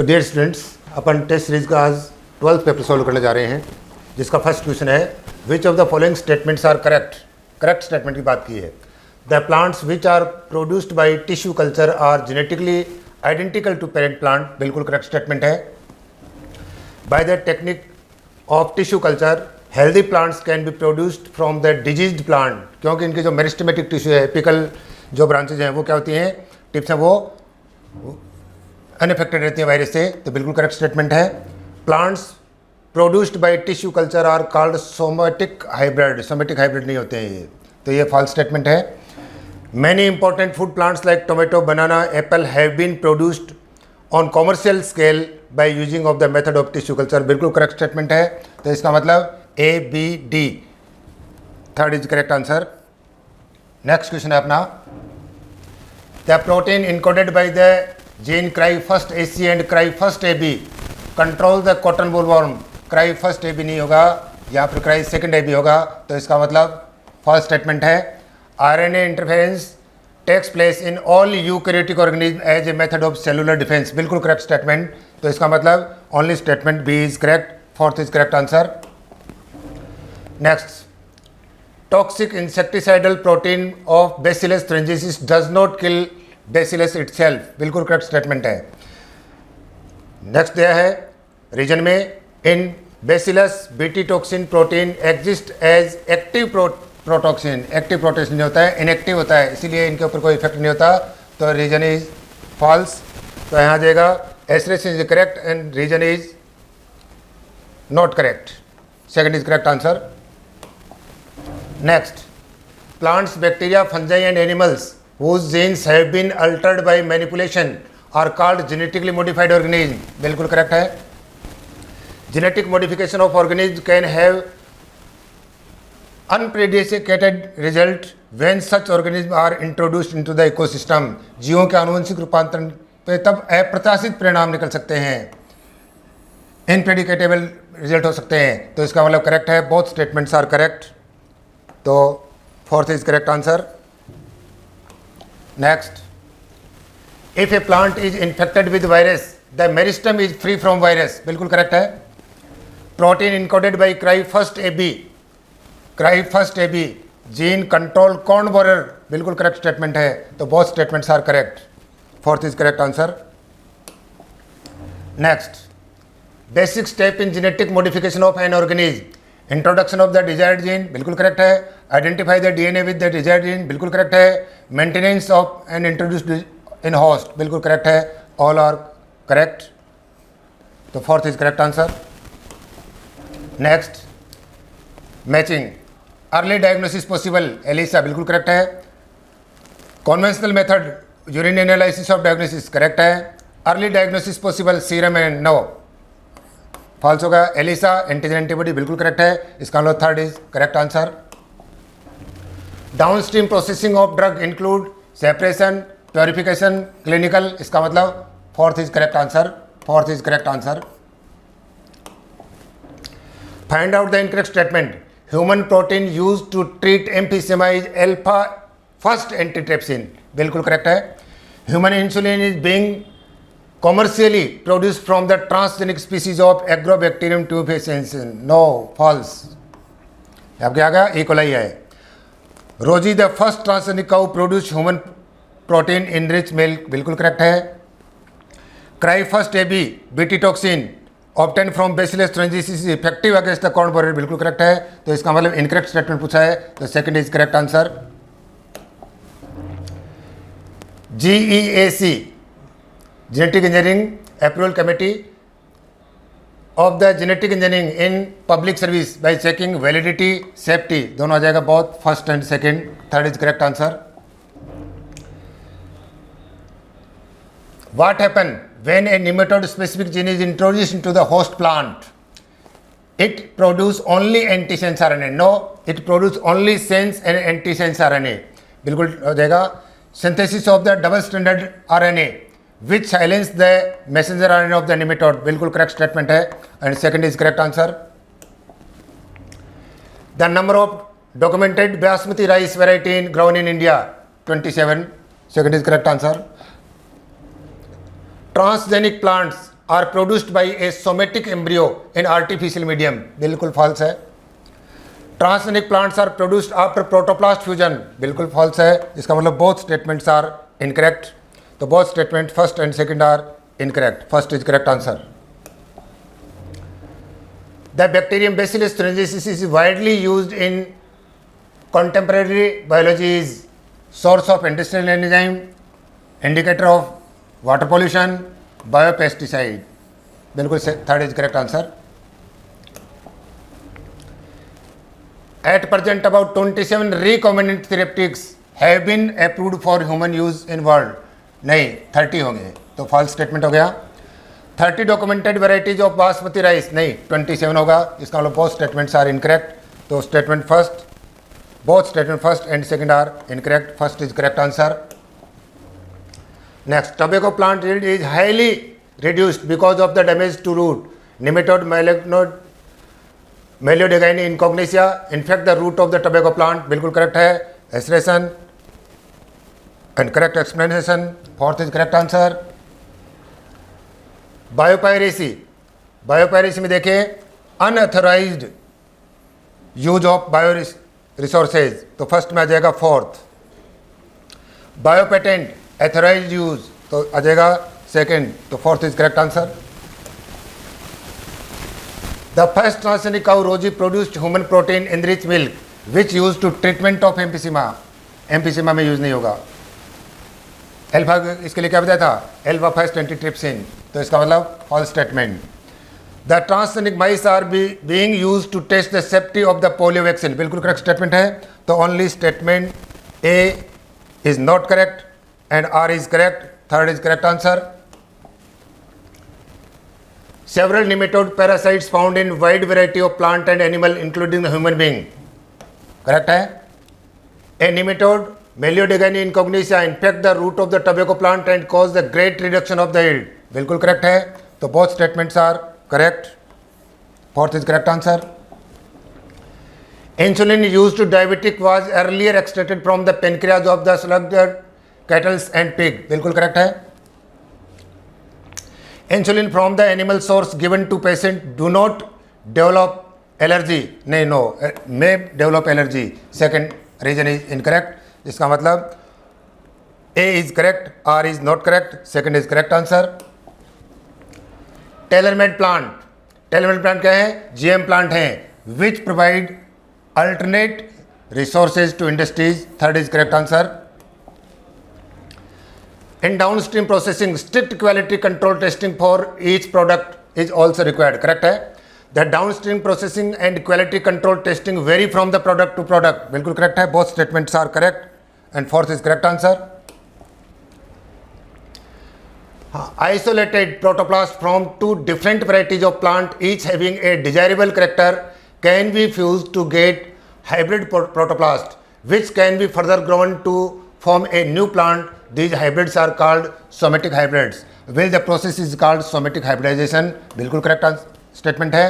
तो dear students, अपन test series का आज 12th पेपर सॉल्व करने जा रहे हैं, जिसका फर्स्ट क्वेश्चन है which of the following statements are correct. Correct statement की बात की है। The plants which are produced by tissue culture are genetically identical to parent plant, बिल्कुल करेक्ट स्टेटमेंट है। By the technique of tissue culture healthy plants can be produced from the diseased plant, क्योंकि इनके जो meristematic tissue है, apical जो branches हैं वो क्या होती हैं, टिप्स हैं, वो अनफेक्टेड रहती है वायरस से, तो बिल्कुल करेक्ट स्टेटमेंट है। Plants produced by tissue culture are called somatic hybrid, somatic hybrid नहीं होते हैं ये, तो ये फॉल्स स्टेटमेंट है। Many important food plants like tomato, banana, apple have been produced on commercial scale by using of the method of tissue culture, बिल्कुल correct statement है। तो इसका मतलब A B D, third is correct answer. Next question है अपना, the protein encoded bye the gene cry first A C and cry first A B control the cotton bollworm, cry first A B नहीं होगा, या फिर cry second A B होगा, तो इसका मतलब फर्स्ट स्टेटमेंट है। RNA interference takes place in all eukaryotic organism as a method of cellular defence, बिल्कुल करेक्ट स्टेटमेंट, तो इसका मतलब only statement B is correct, fourth is correct answer. Next, toxic insecticidal protein of Bacillus thuringiensis does not kill Bacillus itself, बिल्कुल correct statement है। Next दिया है reason में, in Bacillus BT toxin protein exist as active protoxin, active protoxin नहीं होता है, inactive होता है, इसीलिए इनके ऊपर कोई इफेक्ट नहीं होता, तो रीजन इज फॉल्स। तो यहाँ जाएगा assertion is correct and reason is not correct, second is correct answer. Next, plants, bacteria, fungi and animals whose genes have been altered by manipulation are called genetically modified organism, बिल्कुल correct है। genetic modification of organism can have unprecedented result when such organisms are introduced into the ecosystem, जीवों के आनुवंशिक रूपांतरण पे तब अप्रत्याशित परिणाम निकल सकते हैं, इनप्रेडिकेटेबल रिजल्ट हो सकते हैं, तो इसका मतलब करेक्ट है, बोथ स्टेटमेंट्स आर करेक्ट, तो fourth is correct answer. Next, if a plant is infected with virus, the meristem is free from virus, बिल्कुल करेक्ट है। Protein encoded by cry first AB gene control corn borer, बिल्कुल correct statement है, तो both statements are correct, fourth is correct answer। Next, basic step in genetic modification of an organism, introduction of the desired gene, बिल्कुल correct है। Identify the DNA with the desired gene, बिल्कुल correct है। Maintenance of an introduced in host, बिल्कुल correct है, all are correct, तो fourth is correct answer. Next, matching, early diagnosis possible, ELISA, बिल्कुल correct है। Conventional method urine analysis of diagnosis, correct है। Early diagnosis possible, serum and no, false होगा। ELISA, antigen antibody, बिल्कुल correct है, इसका मतलब third is correct answer. Downstream processing of drug include separation, purification, clinical, इसका मतलब fourth is correct answer, fourth is correct answer. Find out the incorrect statement, human protein use to treat emphysema is alpha first antitrypsin, बिल्कुल correct है। Human insulin is being commercially produced from the transgenic species of Agrobacterium tumefaciensis, no, false, अब क्या आ गया, E. coli है। Rosie the first transgenic cow produce human protein in rich milk, बिल्कुल correct है। Cry first AB Bt toxin obtain from bacillus thuringiensis effective against the corn borer, बिल्कुल correct है, तो इसका मतलब इनकरेक्ट स्टेटमेंट पूछा है, तो second is correct answer. GEAC, genetic engineering approval committee of the genetic engineering in public service by checking validity, safety, दोनों आ जाएगा, बहुत first and second, third is correct answer. What happen when a nematode specific gene is introduced into the host plant, it produce only antisense RNA, no, it produce only sense and antisense RNA, बिल्कुल हो जाएगा। Synthesis of the double standard RNA which silence the messenger RNA of the nematode, बिल्कुल correct statement है, and second is correct answer. The number of documented basmati rice variety in grown in India 27, second is correct answer. Transgenic plants are produced by a somatic embryo in artificial medium, बिल्कुल false है। Transgenic plants are produced after protoplast fusion, बिल्कुल false है। इसका मतलब both statements are incorrect. तो both statement first and second are incorrect, first is correct answer. The bacterium Bacillus thuringiensis is widely used in contemporary biology, is source of industrial enzyme, indicator of water pollution, biopesticide, बिल्कुल third is correct answer. At present about 27 recombinant therapeutics have been approved for human use in world, नहीं 30 होंगे, तो false statement हो गया। 30 documented varieties of basmati rice, नहीं 27 होगा। इसका मतलब बोथ स्टेटमेंट्स आर इनकरेक्ट। तो statement first, both statement first and second are incorrect, first is correct answer. Next, tobacco plant yield is highly reduced because of the damage to root, nematode, malignode, Meliodagyne incognitia infect the root of the tobacco plant, बिल्कुल correct है। Assertion and correct explanation, fourth is correct answer. Biopiracy, biopiracy में देखिए unauthorised use of bioresources, तो first में आ जाएगा fourth. बायोपेटेंट authorised use, तो आ जाएगा सेकेंड, तो fourth is correct answer. The first transgenic cow Rosie produced human protein enriched milk which used to treatment of emphysema, emphysema में use नहीं होगा। एल्फा इसके लिए क्या बताया था, एल्फा फर्स्ट एंटीट्रिप्सिन, तो इसका मतलब false statement. The transgenic mice are being used to test the safety of the polio vaccine, बिल्कुल करेक्ट स्टेटमेंट है। तो only statement A is not correct and R is correct, third is correct answer. Several nematode parasites found in wide variety of plant and animal including the human being, correct है। A nematode Meliodagyne incognitia infect the root of the tobacco plant and cause the great reduction of the yield, बिल्कुल correct है। तो both statements are correct, fourth is correct answer। Insulin used to diabetic was earlier extracted from the pancreas of the slugger, cattle and pig, बिल्कुल correct है। Insulin from the animal source given to patient do not develop allergy, नहीं no may develop allergy, second reason is incorrect। इसका मतलब A is correct, R is not correct, second is correct answer। tailor-made plant, tailor-made plant क्या है, GM plant है, which provide alternate resources to industries, third is correct answer। In downstream processing, strict quality control testing for each product is also required, correct है। The downstream processing and quality control testing vary from the product to product, बिल्कुल correct है। Both statements are correct and fourth is correct answer। Isolated protoplast from two different varieties of plant, each having a desirable character, can be fused to get hybrid protoplast, which can be further grown to form a new plant. These hybrids are called somatic hybrids. Well, the process is called somatic hybridization, बिल्कुल correct statement है।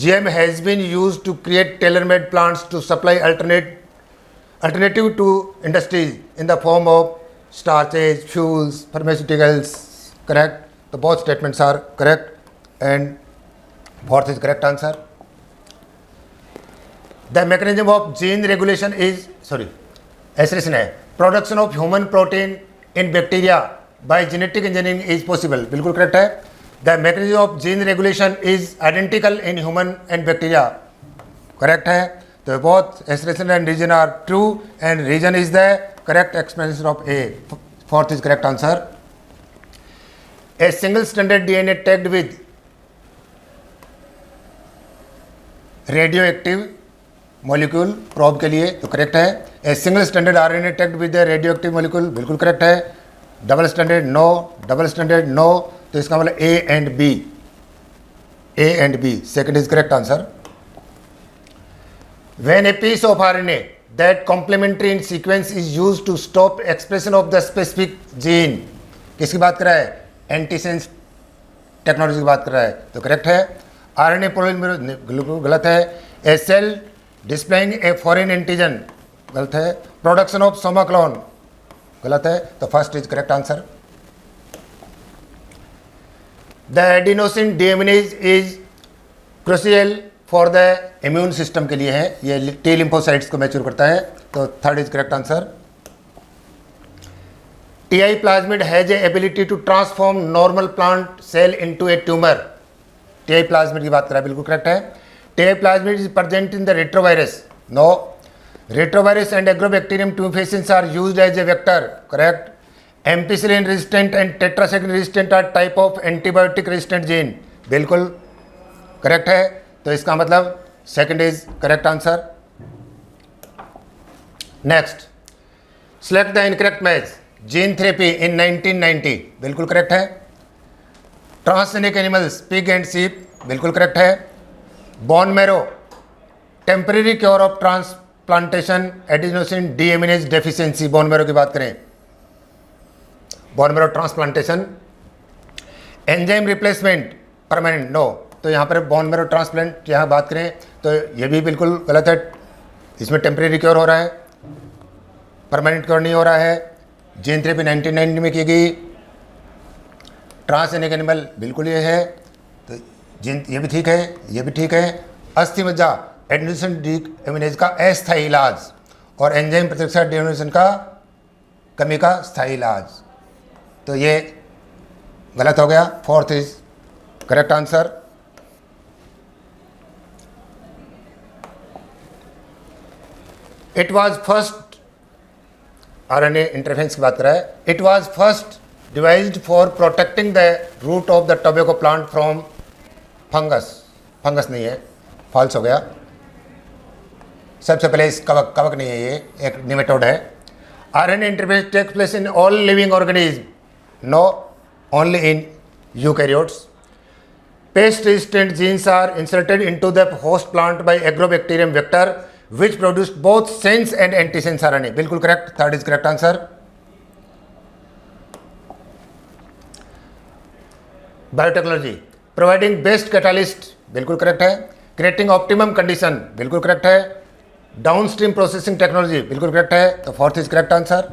GM has been used to create tailor-made plants to supply alternative to industries in the form of starches, fuels, pharmaceuticals, correct। So both statements are correct and fourth is correct answer। The mechanism of gene regulation is, assertion है, production of human protein in bacteria by genetic engineering is possible, बिल्कुल correct है। The mechanism of gene regulation is identical in human and bacteria, correct है। तो both assertion and reason are true and reason is the correct explanation of A, fourth is correct answer। A single stranded DNA tagged with radioactive molecule probe के लिए, तो correct है। A single standard RNA tagged with the radioactive molecule, बिल्कुल correct है। Double standard no, double standard no, तो इसका मतलब A and B, A and B, second is correct answer. When a piece of RNA that complementary in sequence is used to stop expression of the specific gene, किसकी बात कर रहा है, antisense technology की बात कर रहा है, तो करेक्ट है। आरएनए पॉलीमरेज गलत है। A cell displaying a foreign antigen, गलत है। प्रोडक्शन ऑफ सोमाक्लोन, गलत है। तो first is correct answer. The adenosine deaminase is crucial for the immune system के लिए है, ये टी लिम्फोसाइट्स को मैच्योर करता है, तो third is correct answer. Ti plasmid has a ability to transform normal plant cell into a tumour. Ti plasmid की बात करें, बिल्कुल करेक्ट है। Ti plasmid is present in the retrovirus, no. Retrovirus and Agrobacterium tumefaciens are used as a vector, correct. Ampicillin resistant and tetracycline resistant are type of antibiotic resistant gene, बिल्कुल correct है, तो इसका मतलब second is correct answer. Next, select the incorrect match. Gene therapy in 1990, बिल्कुल correct है। Transgenic animals pig and सीप, बिल्कुल correct है। Bone marrow temporary cure of transplantation adenosine deaminase deficiency, bone marrow की बात करें, bone marrow transplantation. Enzyme replacement permanent, no, तो यहाँ पर बोन मैरो ट्रांसप्लांट यहाँ बात करें तो ये भी बिल्कुल गलत है, इसमें टेम्परेरी क्योर हो रहा है, परमानेंट क्योर नहीं हो रहा है। जीन थेरेपी 1990 में की गई। ट्रांसजेनिक एनिमल बिल्कुल ये है, तो जीन ये भी ठीक है, ये भी ठीक है। अस्थि मज्जा एडिनोसिन डीएमिनेज का अस्थायी इलाज और एंजाइम प्रतिरक्षा डीएमिनेशन का कमी का स्थायी इलाज, तो ये गलत हो गया, fourth is correct answer. It was first, RNA interference की बात कर रहा है, it was first devised for protecting the root of the tobacco plant from fungus, fungus नहीं है, फॉल्स हो गया। सबसे पहले इस कवक, कवक नहीं है, ये एक निमेटोड है। RNA interference takes place in all living organism, no, only in eukaryotes. Pest resistant genes are inserted into the host plant by agrobacterium vector which produced both sense and antisense RNA, बिल्कुल correct, third is correct answer. Biotechnology providing best catalyst, बिल्कुल correct है। Creating optimum condition, बिल्कुल correct है। Downstream processing technology, बिल्कुल correct है, तो fourth is correct answer.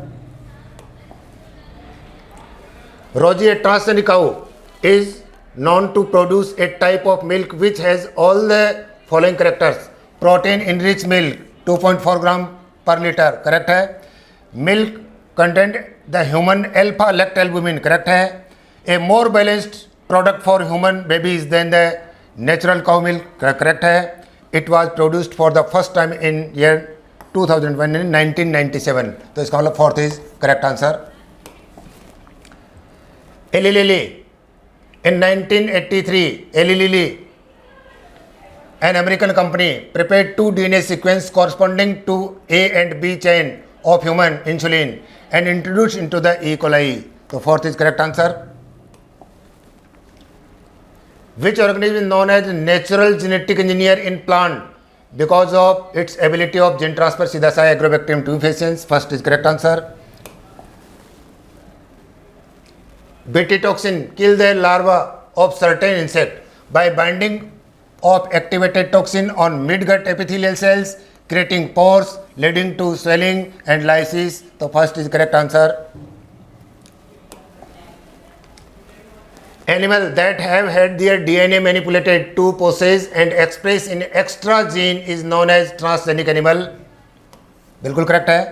Rosie a transgenic cow is known to produce a type of milk which has all the following characters: protein enriched milk 2.4 gram per liter, correct है। Milk content the human alpha lactalbumin, correct है। A more balanced product for human babies than the natural cow milk, correct है। It was produced for the first time in year 2001 in 1997, तो इसका मतलब fourth is correct answer. Eli Lilly in 1983, Eli Lilly, an American company, prepared two DNA sequences corresponding to A and B chain of human insulin and introduced into the E. coli. So fourth is correct answer. Which organism is known as natural genetic engineer in plant because of its ability of gene transfer? सीधा सा Agrobacterium tumefaciens. First is correct answer. Bt toxin kill the larva of certain insect by binding of activated toxin on midgut epithelial cells, creating pores leading to swelling and lysis. So first is correct answer. Animal that have had their DNA manipulated to possess and express in extra gene is known as transgenic animal. बिल्कुल correct है।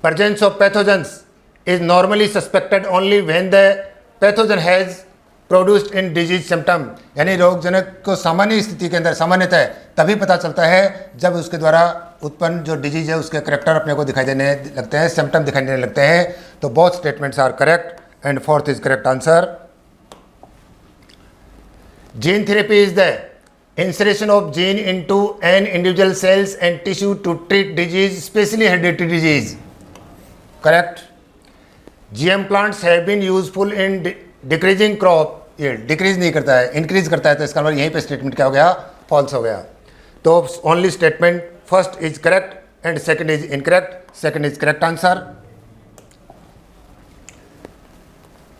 Presence of pathogens is normally suspected only when the pathogen has produced in disease symptom, यानी रोगजनक को सामान्य स्थिति के अंदर सामान्यतः तभी पता चलता है जब उसके द्वारा उत्पन्न जो डिजीज है उसके करेक्टर अपने को दिखाई देने लगते हैं, सिम्टम दिखाई देने लगते हैं। तो both statements are correct and fourth is correct answer. Gene therapy is the insertion of gene into an individual cells and tissue to treat disease, especially hereditary disease, correct. GM plants have been useful in decreasing crop, ये decrease नहीं करता है, increase करता है, तो इसका मतलब यहीं पे स्टेटमेंट क्या हो गया, फॉल्स हो गया। तो only statement first is correct and second is incorrect, second is correct answer.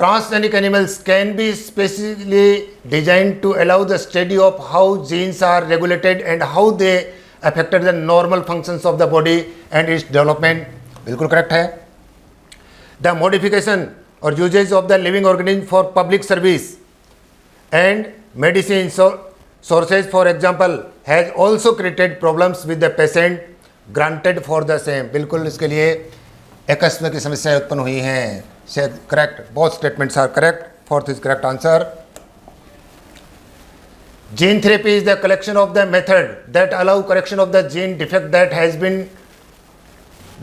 Transgenic animals can be specially designed to allow the study of how genes are regulated and how they affected the normal functions of the body and its development, बिल्कुल correct है। The modification or usage of the living organism for public service and medicine sources, for example, has also created problems with the patient granted for the same. बिल्कुल इसके लिए एक किस्म की समस्याएं उत्पन्न हुई हैं. Correct, both statements are correct. Fourth is correct answer. Gene therapy is the collection of the method that allow correction of the gene defect that has been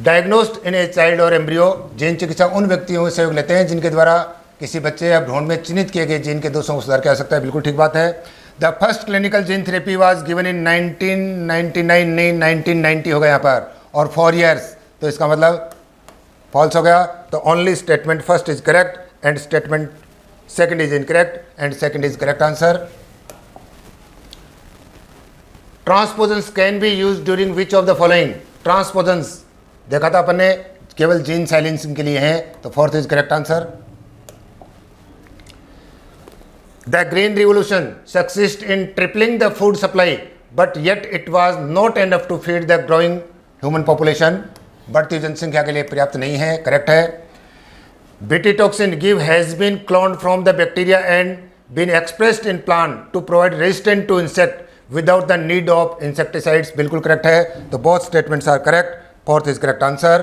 diagnosed in a child or embryo. Gene चिकित्सा उन व्यक्तियों से सहयोग लेते हैं जिनके द्वारा किसी बच्चे या भ्रूण में चिन्हित किए गए जीन के दोषों को सुधार किया जा सकता है. बिल्कुल ठीक बात है. The first clinical gene therapy was given in 1999, नहीं 1990 हो गया यहाँ पर, और 4 years. तो इसका मतलब फॉल्स हो गया. तो only statement first is correct and statement second is incorrect and second is correct answer. Transposons can be use during which of the following. Transposons देखा था अपन ने, केवल जीन साइलेंसिंग के लिए हैं. तो fourth is correct answer. The green revolution succeed in tripling the food supply but yet it was not enough to feed the growing human population. बढ़ती जनसंख्या के लिए पर्याप्त नहीं है. करेक्ट है. Bt toxin give has been cloned from the bacteria and been expressed in plant to provide resistant to insect without the need of insecticides. बिल्कुल correct है. तो both statements are correct. Fourth is correct answer.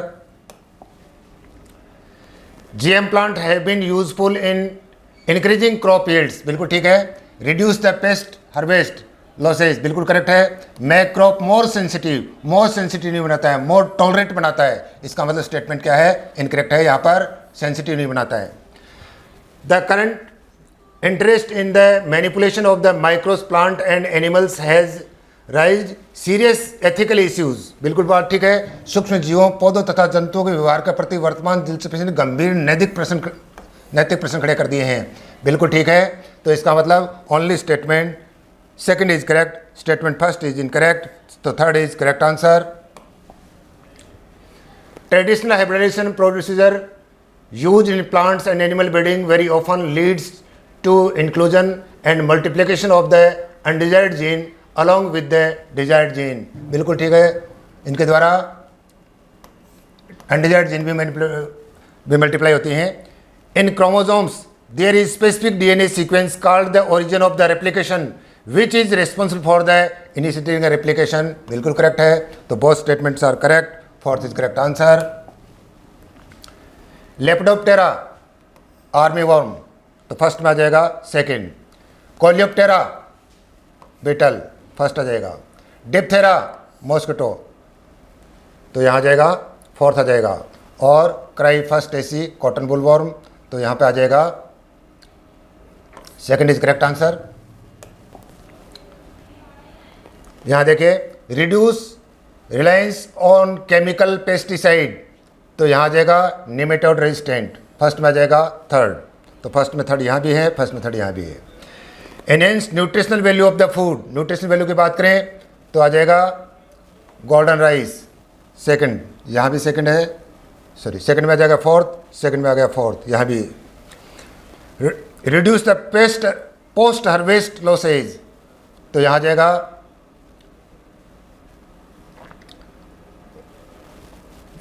GM plant have been useful in increasing crop yields. बिल्कुल ठीक है. Reduce the pest harvest losses. बिल्कुल correct है. Make crop more sensitive. more sensitive नहीं बनाता है, more tolerant बनाता है. इसका मतलब स्टेटमेंट क्या है? इनकरेक्ट है. यहाँ पर सेंसिटिव नहीं बनाता है. The current interest in the manipulation of the microbes, plant and animals has raised serious ethical issues. बिल्कुल बात ठीक है. सूक्ष्म जीवों, पौधों तथा जंतुओं के व्यवहार के प्रति वर्तमान दिलचस्पी ने गंभीर नैतिक प्रश्न खड़े कर दिए हैं. बिल्कुल ठीक है. तो इसका मतलब only statement second is correct, statement first is incorrect. तो third is correct answer. Traditional hybridization procedure use in plants and animal breeding very often leads to inclusion and multiplication of the undesired gene along with the desired gene. बिल्कुल ठीक है. इनके द्वारा undesired gene भी multiply होती हैं. In chromosomes there is specific DNA sequence called the origin of the replication which is responsible for the initiating the replication. बिल्कुल correct है. तो both statements are correct. Fourth is correct answer. Lepidoptera army worm तो first में आ जाएगा. Second. Coleoptera beetle first आ जाएगा. डिप्थेरा mosquito तो यहाँ आ जाएगा, फोर्थ आ जाएगा. और क्राई फर्स्ट एसी कॉटन बुलवॉर्म तो यहाँ पे आ जाएगा. Second is correct answer. यहाँ देखिए reduce reliance on chemical pesticide तो यहाँ आ जाएगा निमेटोड रेजिस्टेंट. फर्स्ट में आ जाएगा. थर्ड तो फर्स्ट में थर्ड यहाँ भी है, फर्स्ट में थर्ड यहाँ भी है. Enhance nutritional value of the food. Nutritional value की बात करें तो आ जाएगा गोल्डन राइस. सेकंड यहाँ भी सेकंड है, सॉरी सेकंड में आ जाएगा फोर्थ, सेकंड में आ गया फोर्थ यहाँ भी. Reduce the post harvest losses तो यहाँ आ जाएगा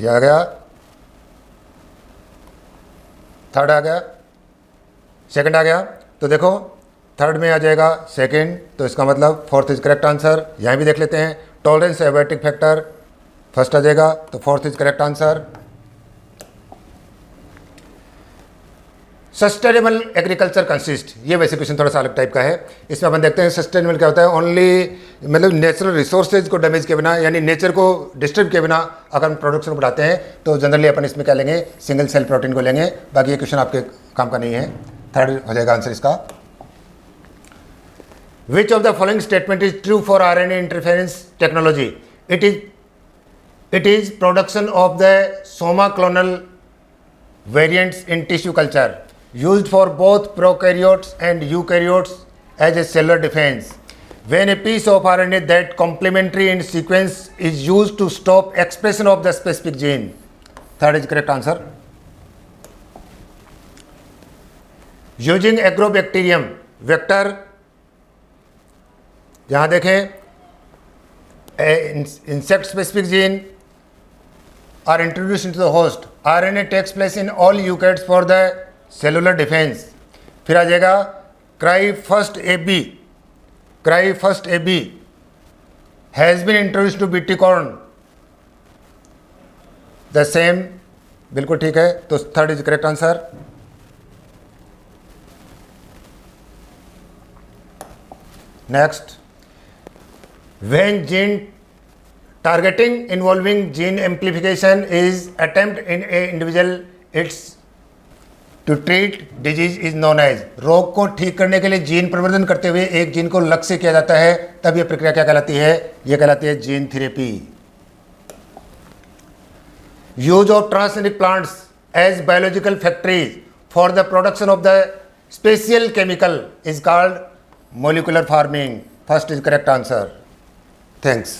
ये आ गया. थर्ड आ गया, सेकंड आ गया. तो देखो थर्ड में आ जाएगा सेकंड. तो इसका मतलब फोर्थ इज करेक्ट आंसर. यहाँ भी देख लेते हैं. टॉलरेंस एबायोटिक फैक्टर फर्स्ट आ जाएगा. तो fourth is correct answer. Sustainable agriculture consist, ये वैसे क्वेश्चन थोड़ा सा अलग टाइप का है. इसमें अपन देखते हैं सस्टेनेबल क्या होता है. ओनली मतलब नेचुरल रिसोर्सेज को डैमेज के बिना यानी नेचर को डिस्टर्ब के बिना अगर हम प्रोडक्शन बढ़ाते हैं तो जनरली अपन इसमें क्या लेंगे, सिंगल सेल प्रोटीन को लेंगे. बाकी ये क्वेश्चन आपके काम का नहीं है. थर्ड हो जाएगा आंसर इसका. विच of the following statement is true for RNA interference technology. It is production of the Soma clonal variants in tissue culture used for both prokaryotes and eukaryotes as a cellular defense. When a piece of RNA that complementary in sequence is used to stop expression of the specific gene. Third is correct answer. Using agrobacterium vector, यहाँ देखें insect specific gene are introduced into the host. RNA takes place in all eukaryotes for the cellular defence. फिर आ जाएगा Cryphus AB has been introduced to BT corn. The same, बिल्कुल ठीक है, तो third is correct answer. Next, when gene targeting involving gene amplification is attempt in a individual, it's to treat disease is known as। रोग को ठीक करने के लिए जीन प्रवर्धन करते हुए एक जीन को लक्ष्य किया जाता है, तब यह प्रक्रिया क्या कहलाती है? यह कहलाती है gene therapy. Use of transgenic plants as biological factories for the production of the special chemical is called molecular farming. First is correct answer. Thanks.